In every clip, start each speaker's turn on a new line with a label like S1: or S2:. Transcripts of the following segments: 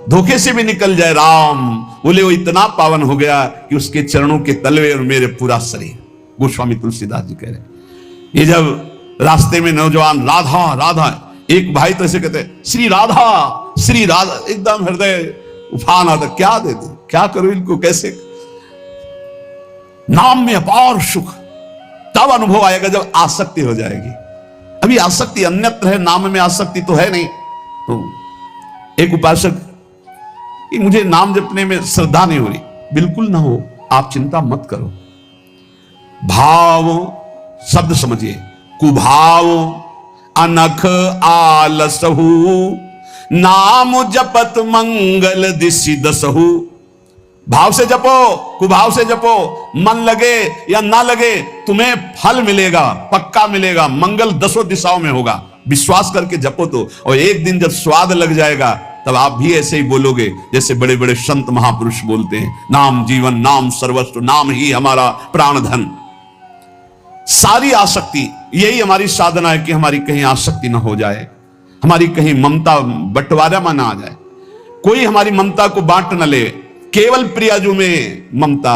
S1: धोखे से भी निकल जाए राम, बोले वो इतना पावन हो गया कि उसके चरणों के तलवे और मेरे पूरा शरीर। गोस्वामी तुलसीदास जी कह रहे। ये जब रास्ते में नौजवान राधा राधा, एक भाई तो ऐसे कहते श्री राधा, एकदम हृदय उफान आता, क्या दे दे, क्या करूं इनको, कैसे। नाम में अपार सुख तब अनुभव आएगा जब आसक्ति हो जाएगी। अभी आसक्ति अन्यत्र है, नाम में आसक्ति तो है नहीं। तो एक उपासक कि मुझे नाम जपने में श्रद्धा नहीं हो रही, बिल्कुल ना हो, आप चिंता मत करो। भाव शब्द समझिए, कुभाव अनख आलसहु, नाम जपत मंगल दिशि दसहु। भाव से जपो, कुभाव से जपो, मन लगे या ना लगे तुम्हें फल मिलेगा, पक्का मिलेगा, मंगल दसों दिशाओं में होगा। विश्वास करके जपो तो, और एक दिन जब स्वाद लग जाएगा तब आप भी ऐसे ही बोलोगे जैसे बड़े बड़े संत महापुरुष बोलते हैं, नाम जीवन, नाम सर्वस्व, नाम ही हमारा प्राण धन। सारी आसक्ति, यही हमारी साधना है कि हमारी कहीं आसक्ति ना हो जाए, हमारी कहीं ममता बंटवारा में ना आ जाए, कोई हमारी ममता को बांट न ले। केवल प्रियाजू में ममता,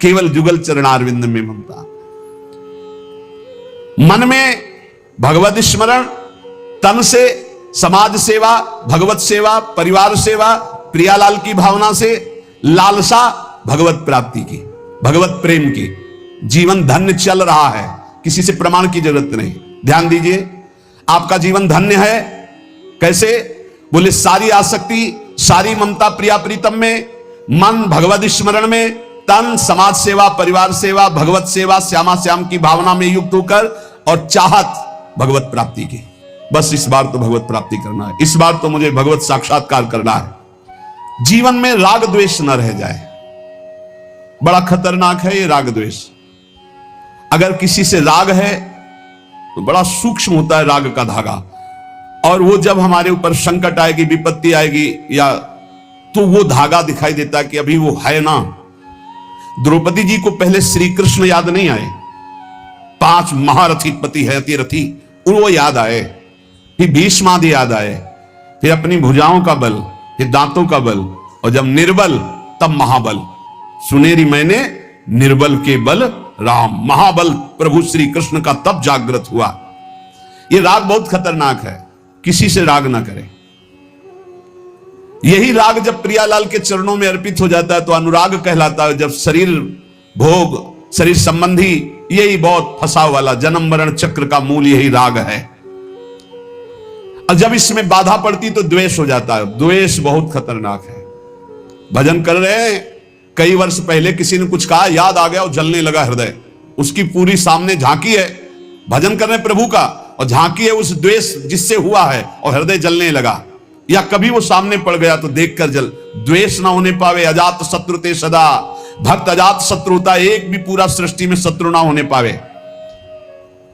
S1: केवल जुगल चरणारविंद में ममता। मन में भगवत स्मरण, तन से समाज सेवा, भगवत सेवा, परिवार सेवा, प्रियालाल की भावना से लालसा भगवत प्राप्ति की, भगवत प्रेम की। जीवन धन्य चल रहा है, किसी से प्रमाण की जरूरत नहीं। ध्यान दीजिए, आपका जीवन धन्य है। कैसे? बोले सारी आसक्ति, सारी ममता प्रिया प्रीतम में, मन भगवत स्मरण में, तन समाज सेवा, परिवार सेवा, भगवत सेवा, श्यामा श्याम की भावना में युक्त होकर, और चाहत भगवत प्राप्ति की। बस इस बार तो भगवत प्राप्ति करना है, इस बार तो मुझे भगवत साक्षात्कार करना है। जीवन में राग द्वेष न रह जाए। बड़ा खतरनाक है ये राग द्वेष। अगर किसी से राग है तो बड़ा सूक्ष्म होता है राग का धागा, और वो जब हमारे ऊपर संकट आएगी, विपत्ति आएगी, या तो वो धागा दिखाई देता कि अभी वो है ना। द्रौपदी जी को पहले श्री कृष्ण याद नहीं आए, 5 महारथी पति है अतिरथी, वो याद आए, फिर भीष्मादि याद आए, फिर अपनी भुजाओं का बल, फिर दांतों का बल, और जब निर्बल तब महाबल। सुनेरी मैंने निर्बल के बल राम, महाबल प्रभु श्री कृष्ण का तब जागृत हुआ। ये राग बहुत खतरनाक है, किसी से राग ना करें। यही राग जब प्रियालाल के चरणों में अर्पित हो जाता है तो अनुराग कहलाता है। जब शरीर भोग, शरीर संबंधी, यही बहुत फंसाव वाला जन्म मरण चक्र का मूल यही राग है। और जब इसमें बाधा पड़ती तो द्वेष हो जाता है। द्वेष बहुत खतरनाक है। भजन कर रहे हैं, कई वर्ष पहले किसी ने कुछ कहा, याद आ गया और जलने लगा हृदय। उसकी पूरी सामने झांकी है, भजन कर रहे हैं प्रभु का, और झांकी है उस द्वेष जिससे हुआ है, और हृदय जलने लगा। या कभी वो सामने पड़ गया तो देखकर जल। द्वेष ना होने पावे, अजात शत्रु ते सदा। भक्त अजात शत्रु होता, एक भी पूरा सृष्टि में शत्रु ना होने पावे।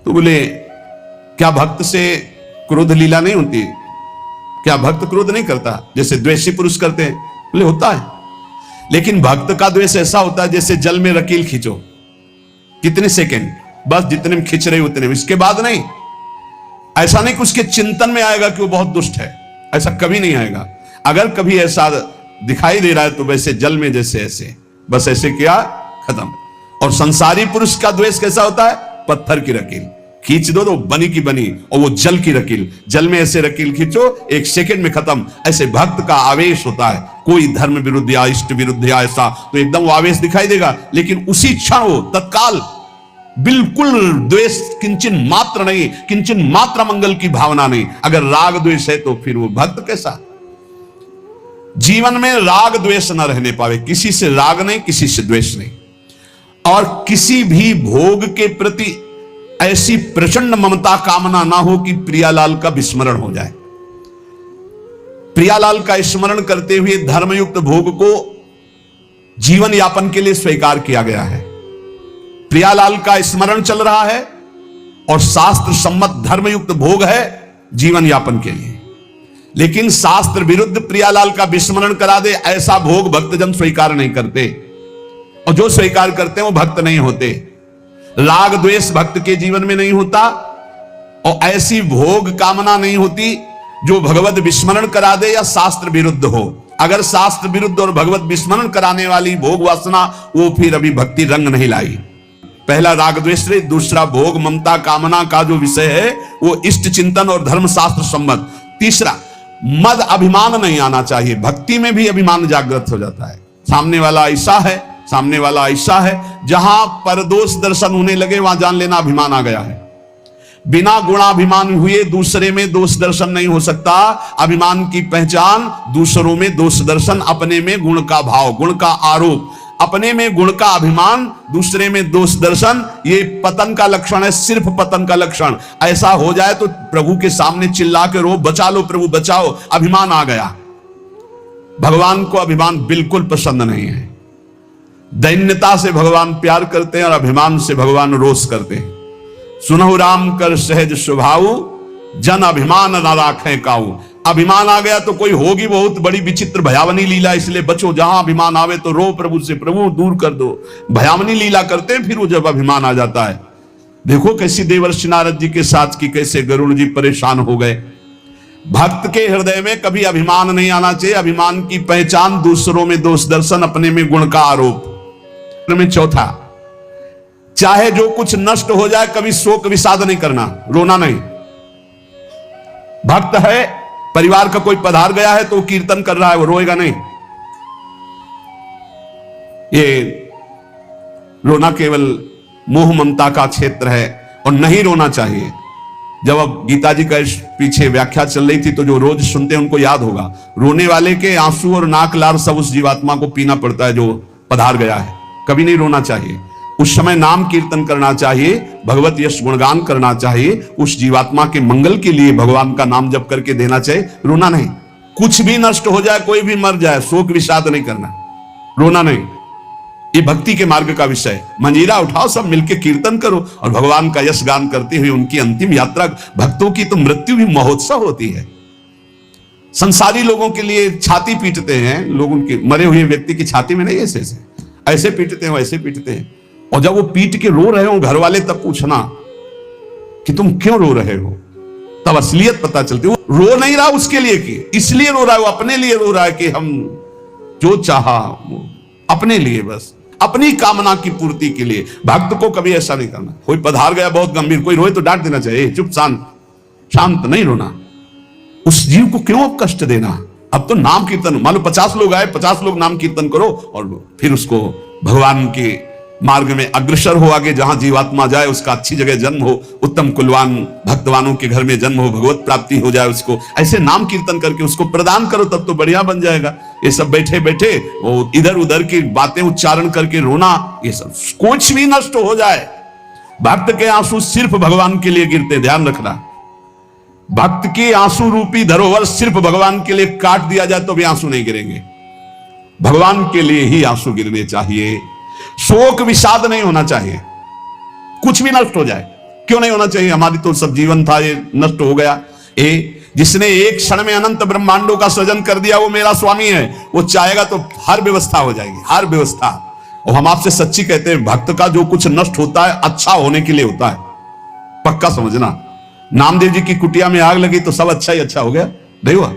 S1: तो बोले क्या भक्त से क्रोध लीला नहीं होती? क्या भक्त क्रोध नहीं करता जैसे द्वेषी पुरुष करते हैं? बोले होता है, लेकिन भक्त का द्वेष ऐसा होता है जैसे जल में रकील खींचो, कितने सेकंड, बस जितने में खींच रहे उतने में, इसके बाद नहीं। ऐसा नहीं कि उसके चिंतन में आएगा कि वो बहुत दुष्ट है, ऐसा कभी नहीं आएगा। अगर कभी ऐसा दिखाई दे रहा है तो वैसे जल में जैसे ऐसे, बस ऐसे किया, खत्म। और संसारी पुरुष का द्वेष कैसा होता है? पत्थर की रकील खींच दो तो बनी की बनी, और वो जल की रकील, जल में ऐसे रकील खींचो, 1 सेकंड में खत्म। ऐसे भक्त का आवेश होता है, कोई धर्म विरुद्ध या इष्ट विरुद्ध या ऐसा, तो एकदम वो आवेश दिखाई देगा, लेकिन उसी क्षण वो तत्काल बिल्कुल द्वेष किंचन मात्र नहीं, किंचन मात्र मंगल की भावना नहीं। अगर राग द्वेष है तो फिर वो भक्त कैसा? जीवन में राग द्वेष न रहने पावे, किसी से राग नहीं, किसी से द्वेष नहीं, और किसी भी भोग के प्रति ऐसी प्रचंड ममता कामना ना हो कि प्रियालाल का विस्मरण हो जाए। प्रियालाल का स्मरण करते हुए धर्मयुक्त भोग को जीवन यापन के लिए स्वीकार किया गया है। प्रियालाल का स्मरण चल रहा है और शास्त्र सम्मत धर्मयुक्त भोग है जीवन यापन के लिए, लेकिन शास्त्र विरुद्ध प्रियालाल का विस्मरण करा दे ऐसा भोग भक्तजन स्वीकार नहीं करते, और जो स्वीकार करते हैं वो भक्त नहीं होते। राग द्वेष भक्त के जीवन में नहीं होता, और ऐसी भोग कामना नहीं होती जो भगवत विस्मरण करा दे या शास्त्र विरुद्ध हो। अगर शास्त्र विरुद्ध और भगवत विस्मरण कराने वाली भोग वासना, वो फिर अभी भक्ति रंग नहीं लाई। पहला राग द्वेष, दूसरा भोग ममता कामना का जो विषय है वो इष्ट चिंतन और धर्म शास्त्र सम्मत। तीसरा मद अभिमान नहीं आना चाहिए। भक्ति में भी अभिमान जागृत हो जाता है, सामने वाला ऐसा है, सामने वाला ऐसा है। जहां परदोष दर्शन होने लगे वहां जान लेना अभिमान आ गया है। बिना गुणाभिमान हुए दूसरे में दोष दर्शन नहीं हो सकता। अभिमान की पहचान दूसरों में दोष दर्शन, अपने में गुण का भाव, गुण का आरोप, अपने में गुण का अभिमान, दूसरे में दोष दर्शन, ये पतन का लक्षण है, सिर्फ पतन का लक्षण। ऐसा हो जाए तो प्रभु के सामने चिल्ला के रो, बचा लो प्रभु बचाओ, अभिमान आ गया। भगवान को अभिमान बिल्कुल पसंद नहीं है। दैन्यता से भगवान प्यार करते हैं और अभिमान से भगवान रोष करते हैं। सुनहु राम कर सहज स्वभाव, जन अभिमान न राखें काऊ। अभिमान आ गया तो कोई होगी बहुत बड़ी विचित्र भयावनी लीला, इसलिए बचो। जहां अभिमान आवे तो रो प्रभु से, प्रभु दूर कर दो। भयावनी लीला करते हैं फिर वो जब अभिमान आ जाता है। देखो कैसी देवर्षि नारद जी के साथ की, कैसे गरुड़ जी परेशान हो गए। भक्त के हृदय में कभी अभिमान नहीं आना चाहिए। अभिमान की पहचान दूसरों में दोष दर्शन, अपने में गुण का आरोप। में चौथा, चाहे जो कुछ नष्ट हो जाए कभी शोक विषाद नहीं करना, रोना नहीं। भक्त है, परिवार का कोई पधार गया है तो कीर्तन कर रहा है, वो रोएगा नहीं। ये रोना केवल मोह ममता का क्षेत्र है और नहीं रोना चाहिए। जब अब गीता जी का पीछे व्याख्या चल रही थी तो जो रोज सुनते हैं उनको याद होगा, रोने वाले के आंसू और नाक लार सब उस जीवात्मा को पीना पड़ता है जो पधार गया है। कभी नहीं रोना चाहिए। उस समय नाम कीर्तन करना चाहिए, भगवत यश गुणगान करना चाहिए, उस जीवात्मा के मंगल के लिए भगवान का नाम जप करके देना चाहिए, रोना नहीं। कुछ भी नष्ट हो जाए, कोई भी मर जाए, शोक विषाद नहीं करना, रोना नहीं। ये भक्ति के मार्ग का विषय। मंजीरा उठाओ, सब मिलकर कीर्तन करो और भगवान का यश गान करते हुए उनकी अंतिम यात्रा। भक्तों की तो मृत्यु भी महोत्सव होती है। संसारी लोगों के लिए छाती पीटते हैं लोग, उनके मरे हुए व्यक्ति की छाती में नहीं, ऐसे पीटते हैं, वैसे पीटते हैं। और जब वो पीट के रो रहे हो घर वाले, तब पूछना कि तुम क्यों रो रहे हो, तब असलियत पता चलती है। वो रो नहीं रहा उसके लिए कि इसलिए रो रहा है, वो अपने लिए रो रहा है कि हम जो चाहा अपने लिए, बस अपनी कामना की पूर्ति के लिए। भक्त को कभी ऐसा नहीं करना। कोई पधार गया बहुत गंभीर, कोई रोए तो डांट देना चाहिए, चुप शांत नहीं रोना। उस जीव को क्यों अब कष्ट देना। अब तो नाम कीर्तन, मान लो 50 लोग आए, 50 लोग नाम कीर्तन करो और फिर उसको भगवान के मार्ग में अग्रसर हो आगे। जहां जीवात्मा जाए उसका अच्छी जगह जन्म हो, उत्तम कुलवान भक्तवानों के घर में जन्म हो, भगवत प्राप्ति हो जाए उसको। ऐसे नाम कीर्तन करके उसको प्रदान करो, तब तो बढ़िया बन जाएगा। ये सब बैठे बैठे वो इधर उधर की बातें उच्चारण करके रोना, ये सब कुछ भी नष्ट हो जाए। भक्त के आंसू सिर्फ भगवान के लिए गिरते, ध्यान रखना। भक्त की आंसू रूपी धरोहर सिर्फ भगवान के लिए काट दिया जाए तो भी आंसू नहीं गिरेंगे। भगवान के लिए ही आंसू गिरने चाहिए। शोक विषाद नहीं होना चाहिए। कुछ भी नष्ट हो जाए, क्यों नहीं होना चाहिए। हमारी तो सब जीवन था, ये नष्ट हो गया। जिसने एक क्षण में अनंत ब्रह्मांडों का सृजन कर दिया वो मेरा स्वामी है। वो चाहेगा तो हर व्यवस्था हो जाएगी, हर व्यवस्था। और हम आपसे सच्ची कहते हैं, भक्त का जो कुछ नष्ट होता है अच्छा होने के लिए होता है, पक्का समझना। नामदेव जी की कुटिया में आग लगी तो सब अच्छा ही अच्छा हो गया, नहीं हुआ।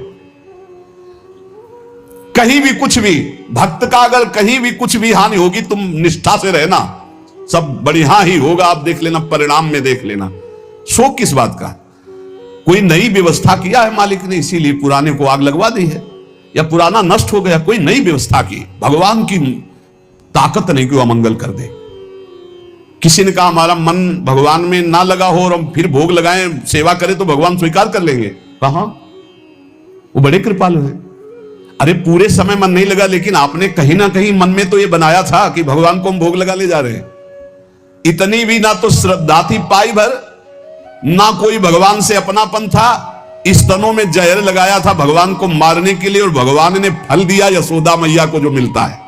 S1: कहीं भी कुछ भी, भक्त का अगर कहीं भी कुछ भी हानि होगी, तुम निष्ठा से रहना, सब बढ़िया ही होगा। आप देख लेना, परिणाम में देख लेना। शोक किस बात का। कोई नई व्यवस्था किया है मालिक ने, इसीलिए पुराने को आग लगवा दी है, या पुराना नष्ट हो गया, कोई नई व्यवस्था की। भगवान की ताकत नहीं कि वो अमंगल कर दे। किसी ने कहा हमारा मन भगवान में ना लगा हो और हम फिर भोग लगाएं, सेवा करें तो भगवान स्वीकार कर लेंगे। कहां, वो बड़े कृपालु हैं। अरे पूरे समय मन नहीं लगा, लेकिन आपने कहीं ना कहीं मन में तो ये बनाया था कि भगवान को हम भोग लगा ले जा रहे हैं। इतनी भी ना तो श्रद्धा थी पाई भर, ना कोई भगवान से अपनापन था। स्तनों में जहर लगाया था भगवान को मारने के लिए, और भगवान ने फल दिया यशोदा मैया को जो मिलता है।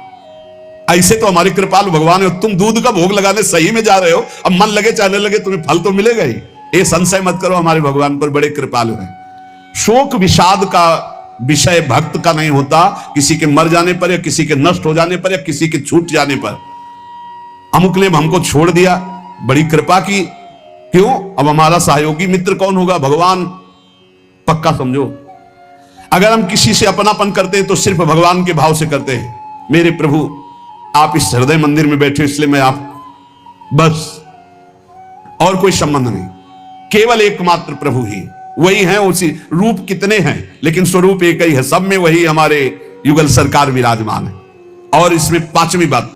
S1: ऐसे तो हमारी कृपालु भगवान है। तुम दूध का भोग लगाने सही में जा रहे हो, अब मन लगे चाहने लगे तुम्हें फल तो मिलेगा ही। ये संशय मत करो, हमारे भगवान पर बड़े कृपालु हैं। शोक विषाद का विषय भक्त का नहीं होता। किसी के मर जाने पर, या किसी के नष्ट हो जाने पर, या किसी के छूट जाने पर। अमुक ने हमको छोड़ दिया, बड़ी कृपा की, क्यों। अब हमारा सहयोगी मित्र कौन होगा, भगवान। पक्का समझो। अगर हम किसी से अपनापन करते हैं तो सिर्फ भगवान के भाव से करते हैं। मेरे प्रभु आप इस हृदय मंदिर में बैठे इसलिए मैं आप, बस और कोई संबंध नहीं, केवल एकमात्र प्रभु ही वही है। उसी रूप कितने हैं लेकिन स्वरूप एक ही है, सब में वही हमारे युगल सरकार विराजमान है। और इसमें पांचवी बात,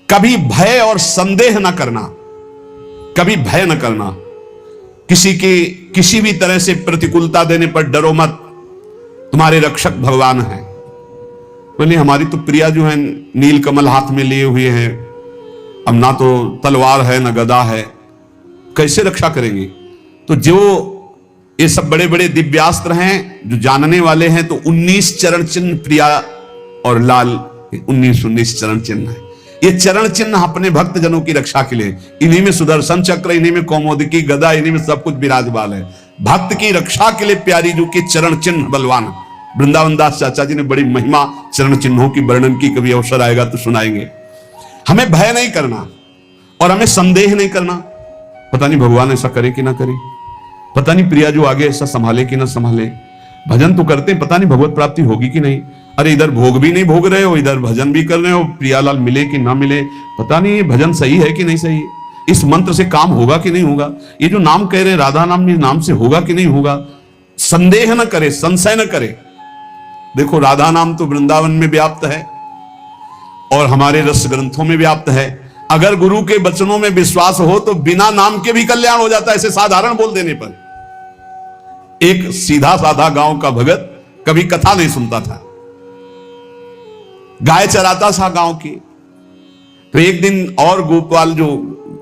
S1: कभी भय और संदेह न करना, कभी भय न करना। किसी की किसी भी तरह से प्रतिकूलता देने पर डरो मत, तुम्हारे रक्षक भगवान हैं। बोले हमारी तो प्रिया जो है नील कमल हाथ में लिए हुए हैं, अब ना तो तलवार है ना गदा है, कैसे रक्षा करेंगी? तो जो ये सब बड़े बड़े दिव्यास्त्र हैं जो जानने वाले हैं, तो 19 चरण चिन्ह प्रिया और लाल 19 चरण चिन्ह है। ये चरण चिन्ह अपने भक्त जनों की रक्षा के लिए, इन्हीं में सुदर्शन चक्र, इन्हीं में कौमुदी गदा, इन्हीं में सब कुछ विराजमान है। भक्त की रक्षा के लिए प्यारी जो की चरण चिन्ह बलवान। वृंदावन दास चाचा जी ने बड़ी महिमा चरण चिन्हों की वर्णन की, कभी अवसर आएगा तो सुनाएंगे। हमें भय नहीं करना और हमें संदेह नहीं करना, पता नहीं भगवान ऐसा करे कि ना करे, पता नहीं प्रिया जो आगे ऐसा संभाले कि ना संभाले। भजन तो करते हैं, पता नहीं भगवत प्राप्ति होगी कि नहीं। अरे इधर भोग भी नहीं भोग रहे हो, इधर भजन भी कर रहे हो, प्रियालाल मिले कि ना मिले, पता नहीं ये भजन सही है कि नहीं सही, इस मंत्र से काम होगा कि नहीं होगा, ये जो नाम कह रहे हैं राधा नाम, इस नाम से होगा कि नहीं होगा। संदेह न करे, संशय न करे। देखो राधा नाम तो वृंदावन में व्याप्त है और हमारे रस ग्रंथों में व्याप्त है। अगर गुरु के वचनों में विश्वास हो तो बिना नाम के भी कल्याण हो जाता है, ऐसे साधारण बोल देने पर। एक सीधा साधा गांव का भगत कभी कथा नहीं सुनता था, गाय चराता था गांव की। तो एक दिन और गोपाल जो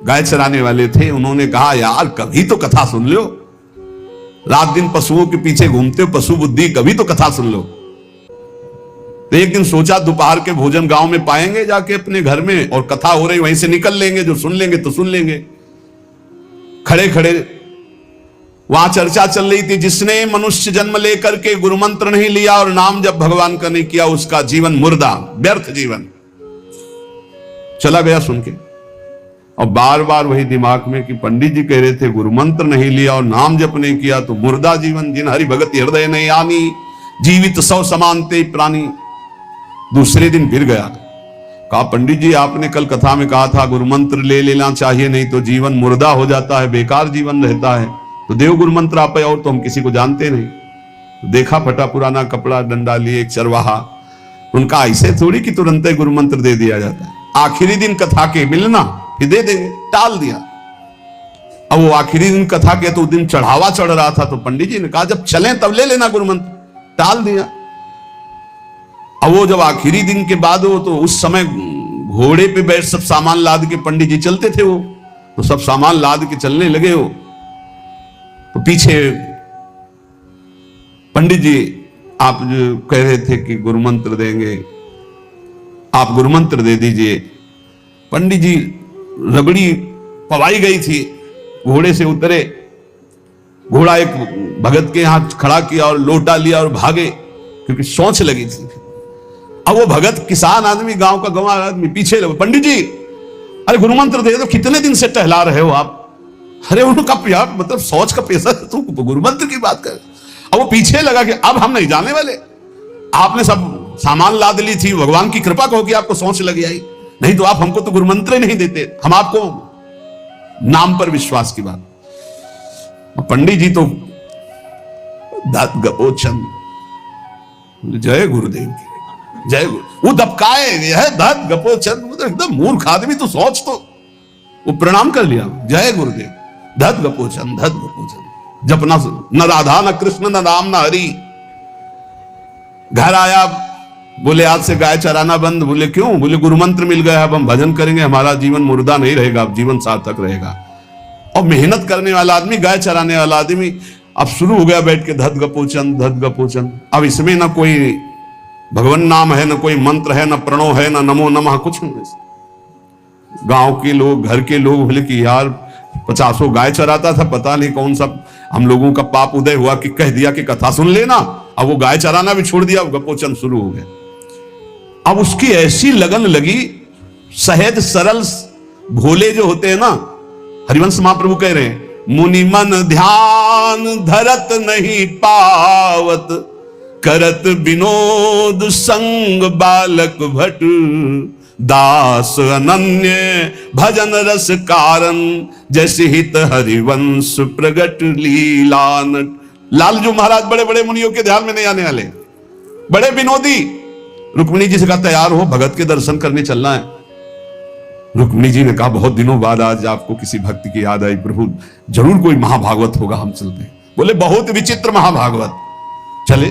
S1: गाय चराने वाले थे उन्होंने कहा यार कभी तो कथा सुन लो, रात दिन पशुओं के पीछे घूमते हो, पशु बुद्धि, कभी तो कथा सुन लो। तो एक दिन सोचा दोपहर के भोजन गांव में पाएंगे जाके अपने घर में, और कथा हो रही वहीं से निकल लेंगे, जो सुन लेंगे तो सुन लेंगे। खड़े खड़े वहां चर्चा चल रही थी, जिसने मनुष्य जन्म लेकर के गुरु मंत्र नहीं लिया और नाम जब भगवान का नहीं किया उसका जीवन मुर्दा, व्यर्थ जीवन। चला गया सुन के, और बार बार वही दिमाग में कि पंडित जी कह रहे थे गुरु मंत्र नहीं लिया और नाम जप नहीं किया तो मुर्दा जीवन। जिन हरि भगत हृदय नहीं आनी, जीवित सौ समानते प्राणी। दूसरे दिन फिर गया, कहा पंडित जी आपने कल कथा में कहा था गुरु मंत्र ले लेना चाहिए, नहीं तो जीवन मुर्दा हो जाता है, बेकार जीवन रहता है। तो देव गुरु मंत्र आप और तो हम किसी को जानते नहीं। तो देखा फटा पुराना कपड़ा, डंडा लिए एक चरवाहा, उनका ऐसे थोड़ी कि तुरंत गुरु मंत्र दे दिया जाता है। आखिरी दिन कथा के मिलना फिर दे देंगे, टाल दिया। अब वो आखिरी दिन कथा के तो दिन चढ़ावा चढ़ रहा था, तो पंडित जी ने कहा जब चलें तब ले लेना गुरु मंत्र, टाल दिया। अब वो जब आखिरी दिन के बाद हो तो उस समय घोड़े पे बैठ सब सामान लाद के पंडित जी चलते थे, वो तो सब सामान लाद के चलने लगे हो। तो पीछे पंडित जी आप जो कह रहे थे कि गुरु मंत्र देंगे, आप गुरु मंत्र दे दीजिए। पंडित जी रबड़ी पवाई गई थी, घोड़े से उतरे, घोड़ा एक भगत के यहां खड़ा किया और लोटा लिया और भागे, क्योंकि सोच लगी थी। अब वो भगत किसान आदमी, गांव का गंवार आदमी पीछे लगे, पंडित जी अरे गुरु मंत्र दे दो, कितने दिन से टहला रहे हो आप। अरे उनका यार मतलब सोच का पैसा, तू गुरु मंत्र की बात कर। अब वो पीछे लगा कि अब हम नहीं जाने वाले, आपने सब सामान लाद ली थी, भगवान की कृपा कहो कि आपको सोच लगी आई, नहीं तो आप हमको तो गुरु मंत्र ही नहीं देते, हम आपको नाम पर विश्वास की बात। पंडित जी तो दात गपोचन, जय गुरुदेव की जय गुरु, वो दबकाए है दात गपोचन, वो तो एकदम मूर्ख आदमी, तो सोच तो। वो प्रणाम कर लिया, जय गुरुदेव, धत गपोचन धत गपोचन। जपना न राधा न कृष्ण न राम न हरि। घर आया, बोले आज से गाय चराना बंद। बोले क्यों? बोले गुरु मंत्र मिल गया, अब हम भजन करेंगे, हमारा जीवन मुर्दा नहीं रहेगा, अब जीवन सार्थक रहेगा। और मेहनत करने वाला आदमी, गाय चराने वाला आदमी अब शुरू हो गया बैठ के धत गपोचन धत गपोचन। अब इसमें ना कोई भगवान नाम है, ना कोई मंत्र है, ना प्रणव है, ना नमो नमः, कुछ नहीं। गांव के लोग, घर के लोग बोले कि यार 50 गाय चराता था, पता नहीं कौन सा हम लोगों का पाप उदय हुआ कि कह दिया कि कथा सुन लेना। अब वो गाय चराना भी छोड़ दिया, गपोचन शुरू हो गया। अब उसकी ऐसी लगन लगी, सहज सरल भोले जो होते हैं ना, हरिवंश महाप्रभु कह रहे हैं, मुनि मन ध्यान धरत नहीं पावत, करत विनोद संग बालक भट, दास अनन्य भजन रस कारण, जैसे हित हरिवंश प्रगट लीलानट। लालजू महाराज बड़े बड़े मुनियों के ध्यान में नहीं आने वाले, बड़े विनोदी। रुक्मिणी जी से कहा तैयार हो, भगत के दर्शन करने चलना है। रुक्मिणी जी ने कहा बहुत दिनों बाद आज आपको किसी भक्ति की याद आई प्रभु, जरूर कोई महाभागवत होगा, हम चलते हैं। बोले बहुत विचित्र महाभागवत। चले,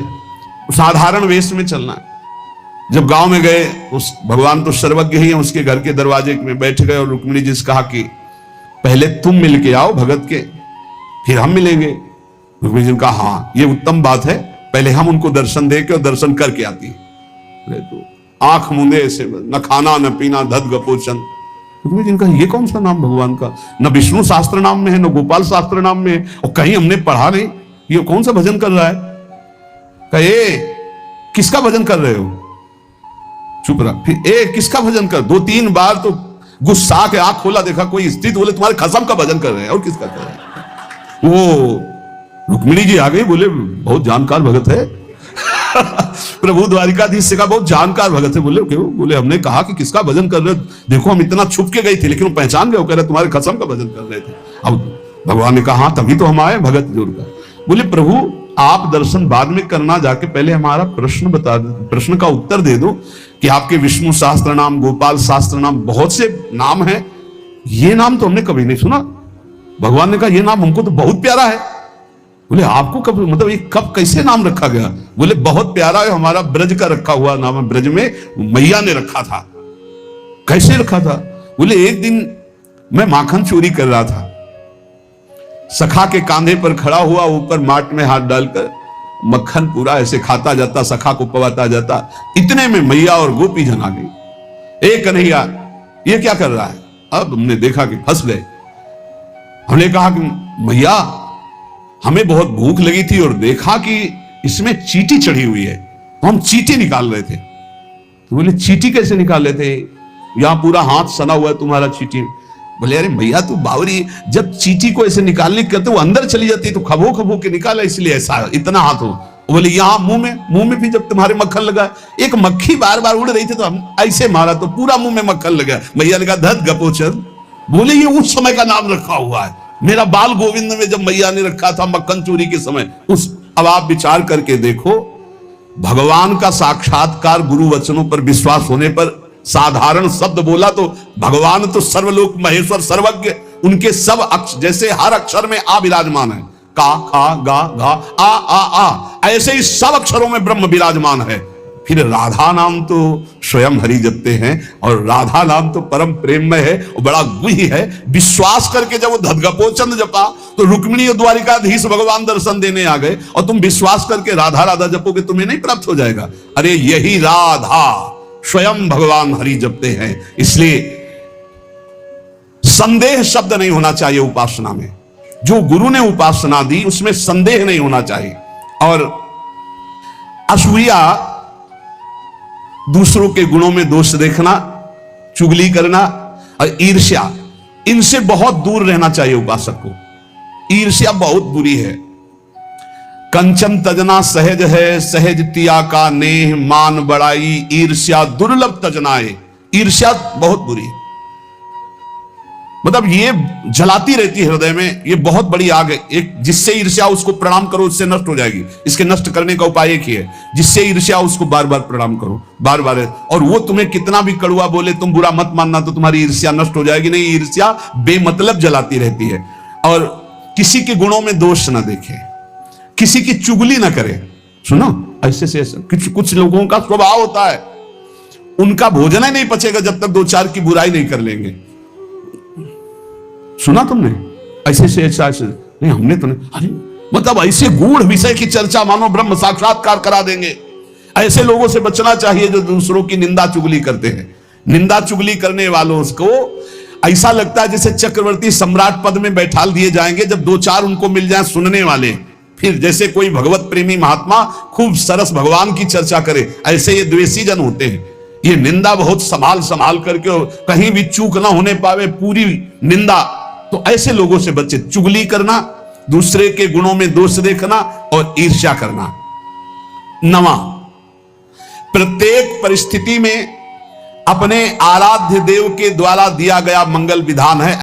S1: साधारण वेश में चलना है। जब गांव में गए, उस भगवान तो सर्वज्ञ ही है, उसके घर के दरवाजे में बैठ गए और रुक्मिणी जी से कहा कि पहले तुम मिल के आओ भगत के, फिर हम मिलेंगे। रुक्मिणी जी ने कहा हाँ ये उत्तम बात है, पहले हम उनको दर्शन दे के और दर्शन करके आती है। तो आंख मूंदे ऐसे, न खाना न पीना, धद गपोचन। रुक्मिणी जी ने कहा ये कौन सा नाम भगवान का, न विष्णु शास्त्र नाम में है, न गोपाल शास्त्र नाम में है, और कहीं हमने पढ़ा नहीं, ये कौन सा भजन कर रहा है। कहे किसका भजन कर रहे हो, चुप रहा। फिर ए किसका भजन कर, 2-3 बार तो गुस्सा के आंख खोला, देखा कोई स्थित, बोले तुम्हारे खसम का भजन कर रहे हैं, और किसका कर रहे हैं। वो रुक्मिणी जी आ गई, बोले बहुत जानकार भगत है। प्रभु द्वारिकाधीश से कहा बहुत जानकार भगत है। बोले क्यों, बोले हमने कहा कि किसका भजन कर रहे हो, देखो हम इतना छुप के गई थी लेकिन वो पहचान गए, वो कह रहे तुम्हारे खसम का भजन कर रहे थे। अब भगवान ने कहा हाँ तभी तो हम आए भगत जोड़ कर। बोले प्रभु आप दर्शन बाद में करना, जाके पहले हमारा प्रश्न बता दो, प्रश्न का उत्तर दे दो कि आपके विष्णु शास्त्र नाम, गोपाल शास्त्र नाम, बहुत से नाम है, ये नाम तो हमने कभी नहीं सुना। भगवान ने कहा ये नाम हमको तो बहुत प्यारा है। बोले आपको कब, मतलब ये कब कैसे नाम रखा गया। बोले बहुत प्यारा है, हमारा ब्रज का रखा हुआ नाम है, ब्रज में मैया ने रखा था। कैसे रखा था। बोले एक दिन मैं माखन चोरी कर रहा था, सखा के कांधे पर खड़ा हुआ, ऊपर माट में हाथ डालकर मक्खन पूरा ऐसे खाता जाता, सखा को पवाता जाता। इतने में मैया और गोपी जन आ गई। ए कन्हैया ये क्या कर रहा है। अब हमने देखा कि फंस गए। हमने कहा कि मैया हमें बहुत भूख लगी थी और देखा कि इसमें चींटी चढ़ी हुई है, तो हम चींटी निकाल रहे थे। तो बोले चींटी कैसे निकाल रहे थे, यहां पूरा हाथ सना हुआ है तुम्हारा चींटी। बोले अरे भैया तू बावरी, जब चींटी को ऐसे निकालने करते वो अंदर चली जाती तो खबो खबो के निकाला, इसलिए ऐसा इतना हाथ हो। बोले यहाँ मुंह में भी जब तुम्हारे मक्खन लगा, एक मक्खी बार बार उड़ रही थी तो हम ऐसे मारा तो पूरा मुंह में मक्खन लगा। भैया ने कहा धत गपोचन। बोले ये उस समय का नाम रखा हुआ है, मेरा बाल गोविंद में जब मैया ने रखा था मक्खन चोरी के समय उस। अब आप विचार करके देखो, भगवान का साक्षात्कार गुरु वचनों पर विश्वास होने पर साधारण शब्द बोला तो भगवान तो सर्वलोक महेश्वर सर्वज्ञ, उनके सब अक्षर, जैसे हर अक्षर में आ विराजमान है, का खा गा घा आ, ऐसे ही सब अक्षरों में ब्रह्म विराजमान है। फिर राधा नाम तो स्वयं हरि जपते हैं और राधा नाम तो परम प्रेममय है और बड़ा गुही है। विश्वास करके जब वो धदगपोचंद जपा तो रुक्मिणी और द्वारिकाधीश भगवान दर्शन देने आ गए, और तुम विश्वास करके राधा राधा जपोगे तुम्हें नहीं प्राप्त हो जाएगा। अरे यही राधा स्वयं भगवान हरि जपते हैं, इसलिए संदेह शब्द नहीं होना चाहिए उपासना में। जो गुरु ने उपासना दी उसमें संदेह नहीं होना चाहिए। और असूया, दूसरों के गुणों में दोष देखना, चुगली करना और ईर्ष्या, इनसे बहुत दूर रहना चाहिए उपासक को। ईर्ष्या बहुत बुरी है। कंचन तजना सहज है, सहज तिया का नेह मान बड़ाई, ईर्ष्या दुर्लभ तजनाए। ईर्ष्या बहुत बुरी है, मतलब ये जलाती रहती है हृदय में, ये बहुत बड़ी आग है। एक जिससे ईर्ष्या उसको प्रणाम करो उससे नष्ट हो जाएगी। इसके नष्ट करने का उपाय एक ही है, जिससे ईर्ष्या उसको बार बार प्रणाम करो, बार बार। और वो तुम्हें कितना भी कड़वा बोले तुम बुरा मत मानना, तो तुम्हारी ईर्ष्या नष्ट हो जाएगी नहीं। ईर्ष्या बेमतलब जलाती रहती है। और किसी के गुणों में दोष न देखे, किसी की चुगली ना करे। सुनो ऐसे से कुछ लोगों का स्वभाव होता है, उनका भोजन ही नहीं पचेगा जब तक 2-4 की बुराई नहीं कर लेंगे। सुना तुमने ऐसे से ऐसा नहीं, हमने तो नहीं। अरे मतलब ऐसे गूढ़ विषय की चर्चा मानो ब्रह्म साक्षात्कार करा देंगे। ऐसे लोगों से बचना चाहिए जो दूसरों की निंदा चुगली करते हैं। निंदा चुगली करने वालों को ऐसा लगता है जैसे चक्रवर्ती सम्राट पद में बैठा दिए जाएंगे, जब 2-4 उनको मिल जाए सुनने वाले। फिर जैसे कोई भगवत प्रेमी महात्मा खूब सरस भगवान की चर्चा करे, ऐसे ये द्वेषी जन होते हैं। ये निंदा बहुत संभाल करके, कहीं भी चूक ना होने पावे पूरी निंदा। तो ऐसे लोगों से बच्चे, चुगली करना, दूसरे के गुणों में दोष देखना और ईर्ष्या करना। नवा, प्रत्येक परिस्थिति में अपने आराध्य देव के द्वारा दिया गया मंगल विधान है।